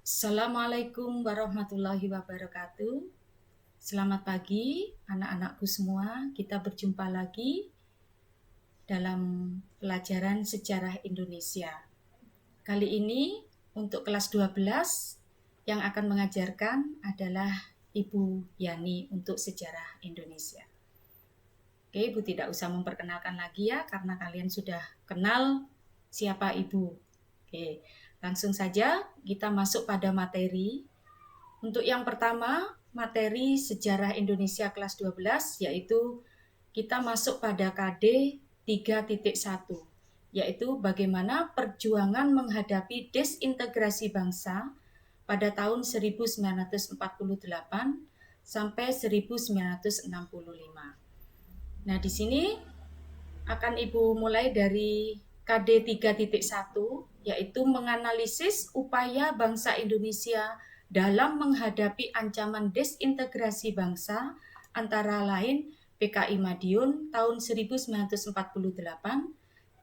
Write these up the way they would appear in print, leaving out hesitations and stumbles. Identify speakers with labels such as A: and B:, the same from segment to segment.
A: Assalamualaikum warahmatullahi wabarakatuh. Selamat pagi anak-anakku semua. Kita berjumpa lagi dalam pelajaran sejarah Indonesia. Kali ini untuk kelas 12 yang akan mengajarkan adalah Ibu Yani untuk sejarah Indonesia. Oke, Ibu tidak usah memperkenalkan lagi ya karena kalian sudah kenal siapa Ibu. Oke, langsung saja kita masuk pada materi. Untuk yang pertama, materi sejarah Indonesia kelas 12, yaitu kita masuk pada KD 3.1, yaitu bagaimana perjuangan menghadapi desintegrasi bangsa pada tahun 1948 sampai 1965. Nah, di sini akan Ibu mulai dari KD 3.1, yaitu menganalisis upaya bangsa Indonesia dalam menghadapi ancaman desintegrasi bangsa, antara lain PKI Madiun tahun 1948,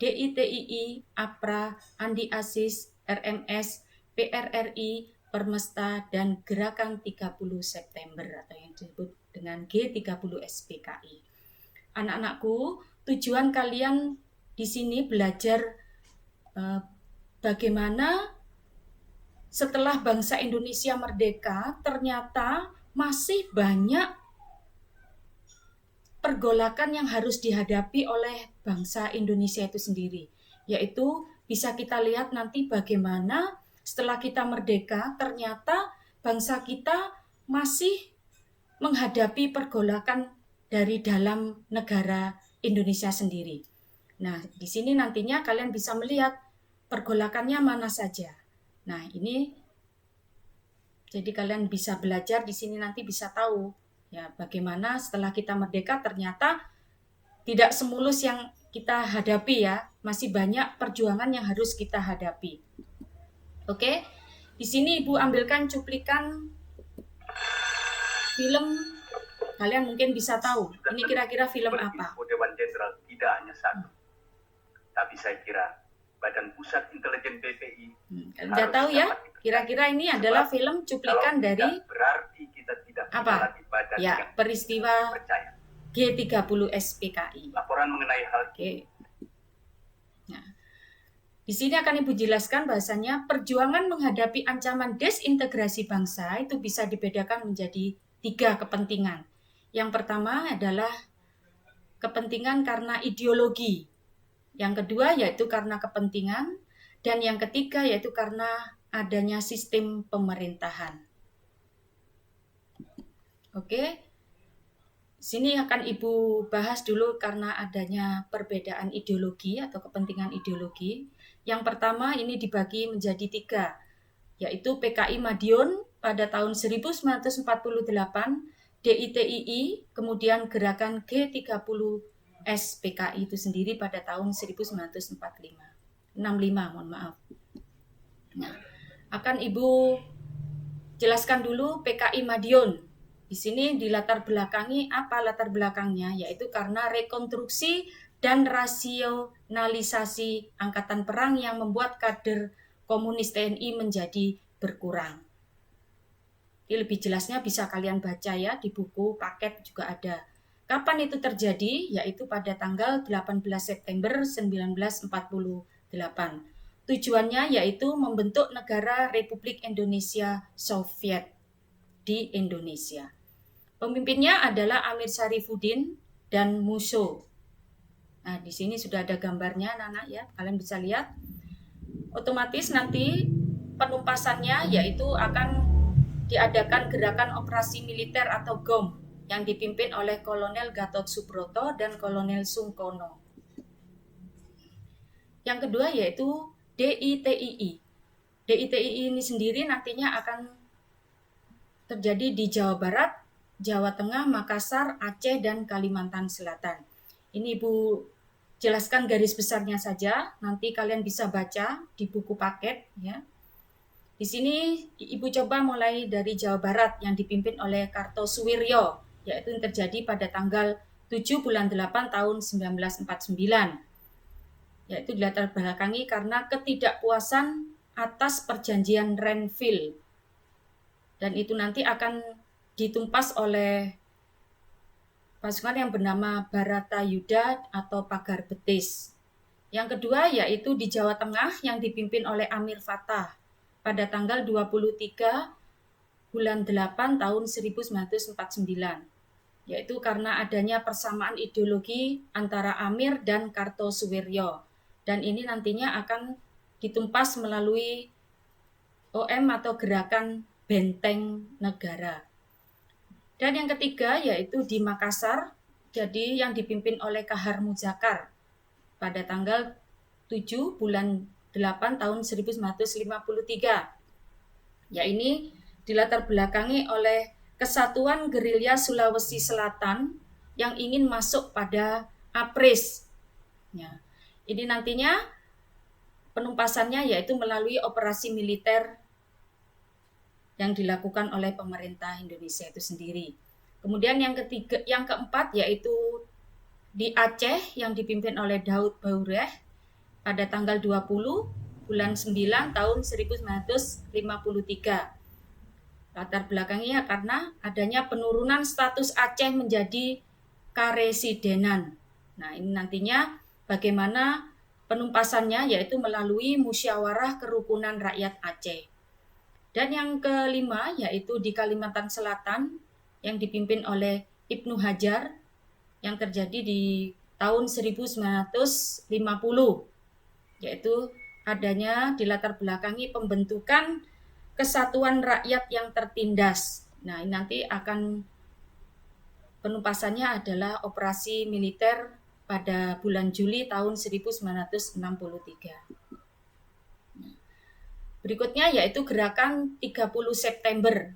A: DITII, APRA, Andi Asis, RMS, PRRI, Permesta, dan Gerakan 30 September atau yang disebut dengan G30 SPKI. Anak-anakku, tujuan kalian di sini belajar bagaimana setelah bangsa Indonesia merdeka ternyata masih banyak pergolakan yang harus dihadapi oleh bangsa Indonesia itu sendiri. Yaitu bisa kita lihat nanti bagaimana setelah kita merdeka ternyata bangsa kita masih menghadapi pergolakan dari dalam negara Indonesia sendiri. Nah, di sini nantinya kalian bisa melihat pergolakannya mana saja. Nah, ini jadi kalian bisa belajar di sini nanti bisa tahu ya bagaimana setelah kita merdeka ternyata tidak semulus yang kita hadapi ya, masih banyak perjuangan yang harus kita hadapi. Oke, di sini Ibu ambilkan cuplikan film. Kalian mungkin bisa tahu, ini kira-kira film apa?
B: Dewan Jenderal tidak hanya satu, tapi saya kira Badan Pusat Intelijen BPI.
A: Kalian udah tahu ya, kira-kira ini adalah film cuplikan dari
B: berarti kita tidak
A: apa?
B: badan
A: Ya,
B: yang
A: peristiwa
B: percaya.
A: G30 SPKI.
B: Laporan mengenai hal
A: Oke. Nah, di sini akan Ibu jelaskan bahasanya perjuangan menghadapi ancaman desintegrasi bangsa itu bisa dibedakan menjadi 3 kepentingan. Yang pertama adalah kepentingan karena ideologi. Yang kedua yaitu karena kepentingan. Dan yang ketiga yaitu karena adanya sistem pemerintahan. Oke. Sini akan Ibu bahas dulu karena adanya perbedaan ideologi atau kepentingan ideologi. Yang pertama ini dibagi menjadi 3, yaitu PKI Madiun pada tahun 1948, DITII, kemudian gerakan G30 SPKI itu sendiri pada tahun 1965. 65, mohon maaf. Nah, akan Ibu jelaskan dulu PKI Madiun. Di sini dilatar belakangi apa latar belakangnya, yaitu karena rekonstruksi dan rasionalisasi angkatan perang yang membuat kader komunis TNI menjadi berkurang. Ini lebih jelasnya bisa kalian baca ya, di buku paket juga ada. Kapan itu terjadi? Yaitu pada tanggal 18 September 1948. Tujuannya yaitu membentuk negara Republik Indonesia Soviet di Indonesia. Pemimpinnya adalah Amir Syarifuddin dan Musso. Nah, di sini sudah ada gambarnya, anak-anak ya, kalian bisa lihat. Otomatis nanti penumpasannya yaitu akan diadakan gerakan operasi militer atau GOM yang dipimpin oleh Kolonel Gatot Subroto dan Kolonel Sungkono. Yang kedua yaitu DITII. DITII ini sendiri nantinya akan terjadi di Jawa Barat, Jawa Tengah, Makassar, Aceh, dan Kalimantan Selatan. Ini Ibu jelaskan garis besarnya saja, nanti kalian bisa baca di buku paket ya. Di sini Ibu coba mulai dari Jawa Barat yang dipimpin oleh Kartosuwiryo, yaitu yang terjadi pada tanggal 7 bulan 8 tahun 1949. Yaitu dilatar belakangi karena ketidakpuasan atas perjanjian Renville Dan itu nanti akan ditumpas oleh pasukan yang bernama Baratayuda atau Pagar Betis. Yang kedua yaitu di Jawa Tengah yang dipimpin oleh Amir Fattah pada tanggal 23 bulan 8 tahun 1949. Yaitu karena adanya persamaan ideologi antara Amir dan Kartosuwiryo. Dan ini nantinya akan ditumpas melalui OM atau Gerakan Benteng Negara. Dan yang ketiga yaitu di Makassar, jadi yang dipimpin oleh Kahar Muzakar pada tanggal 7 bulan 8 tahun 1953. Ya ini dilatar belakangi oleh Kesatuan Gerilya Sulawesi Selatan yang ingin masuk pada APRIS. Ya, ini nantinya penumpasannya yaitu melalui operasi militer yang dilakukan oleh pemerintah Indonesia itu sendiri. Kemudian yang keempat yaitu di Aceh yang dipimpin oleh Daud Baureh pada tanggal 20 bulan 9 tahun 1953. Latar belakangnya karena adanya penurunan status Aceh menjadi karesidenan. Nah, ini nantinya bagaimana penumpasannya yaitu melalui musyawarah kerukunan rakyat Aceh. Dan yang kelima yaitu di Kalimantan Selatan yang dipimpin oleh Ibnu Hajar yang terjadi di tahun 1950, yaitu adanya dilatar belakangi pembentukan Kesatuan Rakyat yang Tertindas. Nah, ini nanti akan penumpasannya adalah operasi militer pada bulan Juli tahun 1963. Berikutnya yaitu gerakan 30 September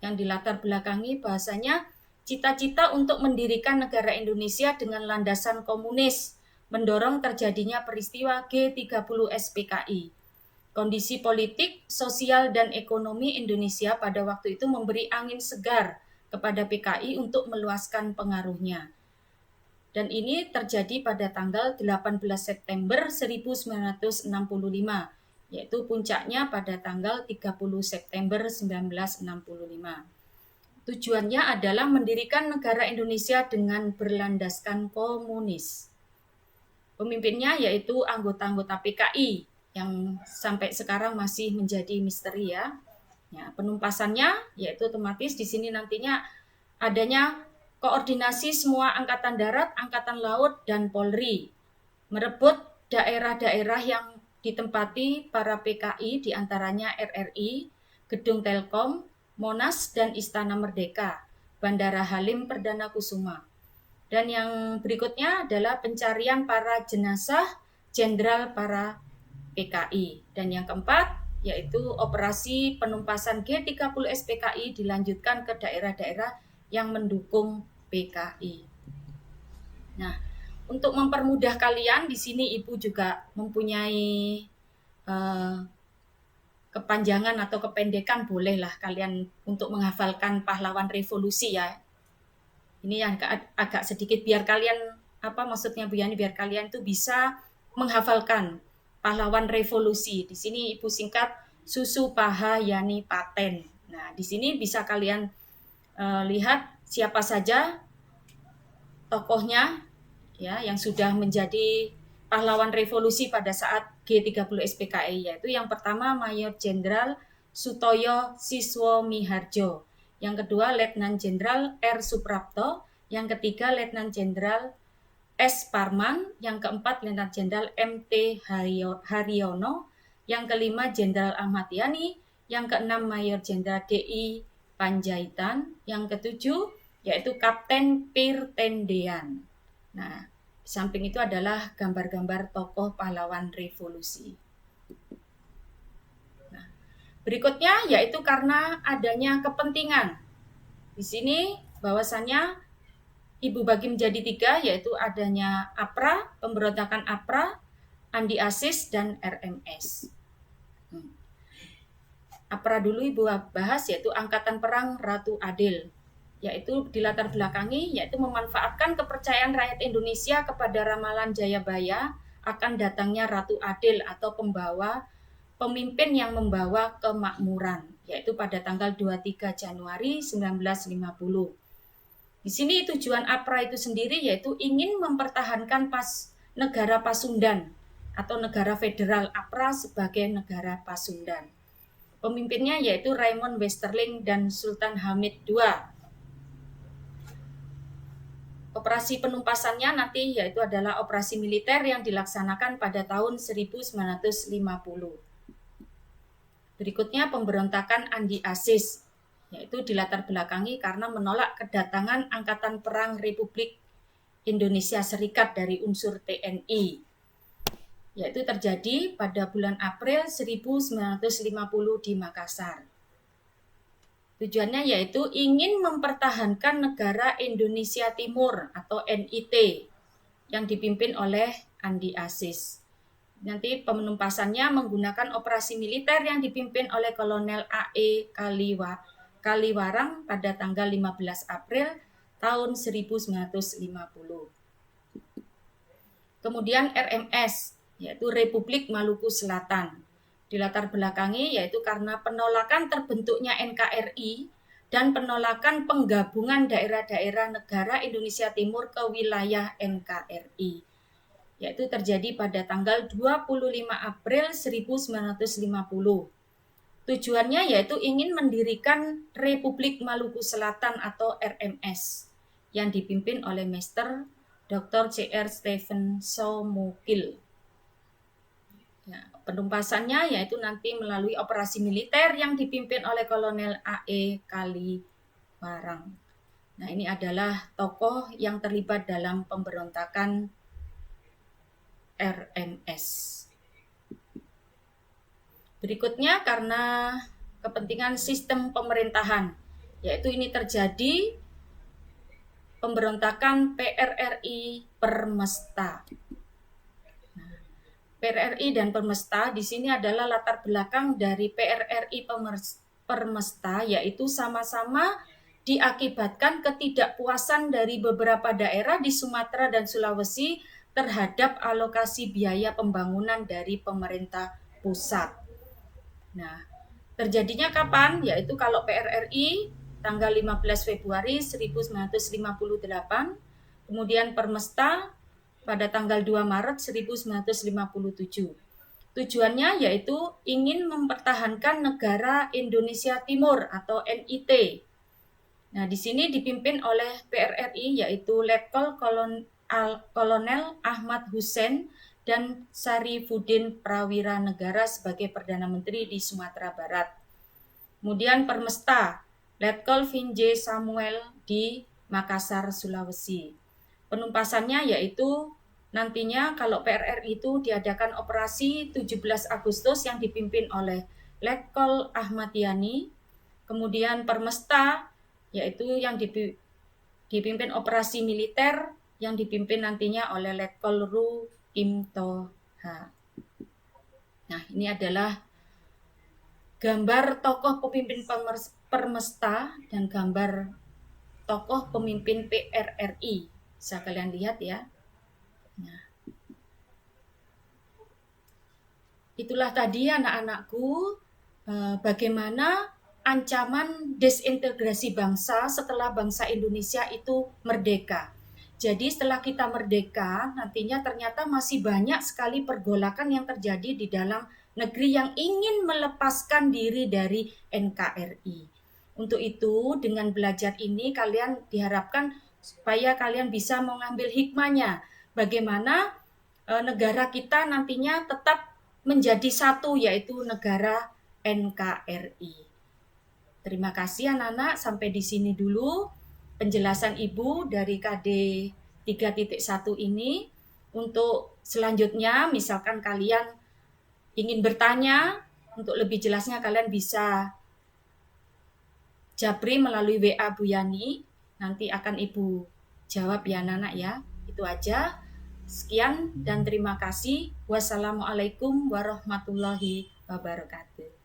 A: yang dilatar belakangi bahasanya cita-cita untuk mendirikan negara Indonesia dengan landasan komunis mendorong terjadinya peristiwa G30 SPKI. Kondisi politik, sosial, dan ekonomi Indonesia pada waktu itu memberi angin segar kepada PKI untuk meluaskan pengaruhnya. Dan ini terjadi pada tanggal 18 September 1965. Yaitu puncaknya pada tanggal 30 September 1965. Tujuannya adalah mendirikan negara Indonesia dengan berlandaskan komunis. Pemimpinnya yaitu anggota-anggota PKI yang sampai sekarang masih menjadi misteri ya. Ya, penumpasannya yaitu otomatis di sini nantinya adanya koordinasi semua angkatan darat, angkatan laut, dan Polri merebut daerah-daerah yang ditempati para PKI diantaranya RRI, Gedung Telkom, Monas, dan Istana Merdeka, Bandara Halim Perdana Kusuma. Dan yang berikutnya adalah pencarian para jenazah jenderal para PKI. Dan yang keempat yaitu operasi penumpasan G30 SPKI dilanjutkan ke daerah-daerah yang mendukung PKI. Nah, untuk mempermudah kalian, di sini Ibu juga mempunyai kepanjangan atau kependekan, bolehlah kalian untuk menghafalkan pahlawan revolusi ya. Ini yang agak sedikit biar kalian maksudnya Bu Yani biar kalian tuh bisa menghafalkan pahlawan revolusi. Di sini Ibu singkat Susu Paha Yani Paten. Nah, di sini bisa kalian lihat siapa saja tokohnya ya yang sudah menjadi pahlawan revolusi pada saat G30 SPKI, yaitu yang pertama Mayor Jenderal Sutoyo Siswo Miharjo, yang kedua Letnan Jenderal R. Suprapto, yang ketiga Letnan Jenderal S. Parman, yang keempat Letnan Jenderal M.T. Haryono, yang kelima Jenderal Ahmad Yani, yang keenam Mayor Jenderal D.I. Panjaitan, yang ketujuh yaitu Kapten Pir Tendean. Nah, di samping itu adalah gambar-gambar tokoh pahlawan revolusi. Nah, berikutnya yaitu karena adanya kepentingan. Di sini bahwasannya Ibu bagi menjadi 3, yaitu adanya APRA, pemberontakan APRA, Andi Asis, dan RMS. APRA dulu Ibu bahas, yaitu Angkatan Perang Ratu Adil, yaitu dilatar belakangi, yaitu memanfaatkan kepercayaan rakyat Indonesia kepada ramalan Jayabaya akan datangnya Ratu Adil atau pembawa pemimpin yang membawa kemakmuran, yaitu pada tanggal 23 Januari 1950. Di sini tujuan APRA itu sendiri yaitu ingin mempertahankan negara Pasundan atau negara federal APRA sebagai negara Pasundan. Pemimpinnya yaitu Raymond Westerling dan Sultan Hamid II. Operasi penumpasannya nanti yaitu adalah operasi militer yang dilaksanakan pada tahun 1950. Berikutnya pemberontakan Andi Aziz, yaitu dilatar belakangi karena menolak kedatangan Angkatan Perang Republik Indonesia Serikat dari unsur TNI, yaitu terjadi pada bulan April 1950 di Makassar. Tujuannya yaitu ingin mempertahankan negara Indonesia Timur atau NIT yang dipimpin oleh Andi Aziz. Nanti penumpasannya menggunakan operasi militer yang dipimpin oleh Kolonel A.E. Kaliwarang pada tanggal 15 April tahun 1950. Kemudian RMS, yaitu Republik Maluku Selatan. Dilatar belakangi yaitu karena penolakan terbentuknya NKRI dan penolakan penggabungan daerah-daerah negara Indonesia Timur ke wilayah NKRI, yaitu terjadi pada tanggal 25 April 1950. Tujuannya yaitu ingin mendirikan Republik Maluku Selatan atau RMS yang dipimpin oleh Mr. Dr. C.R. Stephen Somukil. Ya, penumpasannya yaitu nanti melalui operasi militer yang dipimpin oleh Kolonel A.E. Kaliwarang. Nah, ini adalah tokoh yang terlibat dalam pemberontakan RMS. Berikutnya karena kepentingan sistem pemerintahan, yaitu ini terjadi pemberontakan PRRI Permesta. PRRI dan Permesta di sini adalah latar belakang dari PRRI Permesta, yaitu sama-sama diakibatkan ketidakpuasan dari beberapa daerah di Sumatera dan Sulawesi terhadap alokasi biaya pembangunan dari pemerintah pusat. Nah, terjadinya kapan? Yaitu kalau PRRI tanggal 15 Februari 1958, kemudian Permesta pada tanggal 2 Maret 1957. Tujuannya yaitu ingin mempertahankan negara Indonesia Timur atau NIT. Nah, di sini dipimpin oleh PRRI yaitu Letkol Kolonel Ahmad Hussein dan Sarifuddin Prawira Negara sebagai Perdana Menteri di Sumatera Barat. Kemudian Permesta, Letkol Vinje Samuel di Makassar, Sulawesi. Penumpasannya yaitu nantinya kalau PRRI itu diadakan operasi 17 Agustus yang dipimpin oleh Letkol Ahmad Yani. Kemudian Permesta yaitu yang dipimpin operasi militer yang dipimpin nantinya oleh Letkol Ru Kim Toha. Nah, ini adalah gambar tokoh pemimpin Permesta dan gambar tokoh pemimpin PRRI. Bisa kalian lihat ya. Nah, itulah tadi anak-anakku bagaimana ancaman desintegrasi bangsa setelah bangsa Indonesia itu merdeka. Jadi setelah kita merdeka, nantinya ternyata masih banyak sekali pergolakan yang terjadi di dalam negeri yang ingin melepaskan diri dari NKRI. Untuk itu, dengan belajar ini kalian diharapkan supaya kalian bisa mengambil hikmahnya. Bagaimana negara kita nantinya tetap menjadi satu, yaitu negara NKRI. Terima kasih anak-anak, sampai di sini dulu penjelasan Ibu dari KD 3.1 ini. Untuk selanjutnya, misalkan kalian ingin bertanya, untuk lebih jelasnya kalian bisa japri melalui WA Bu Yani. Nanti akan Ibu jawab ya anak-anak ya. Itu aja. Sekian dan terima kasih. Wassalamualaikum warahmatullahi wabarakatuh.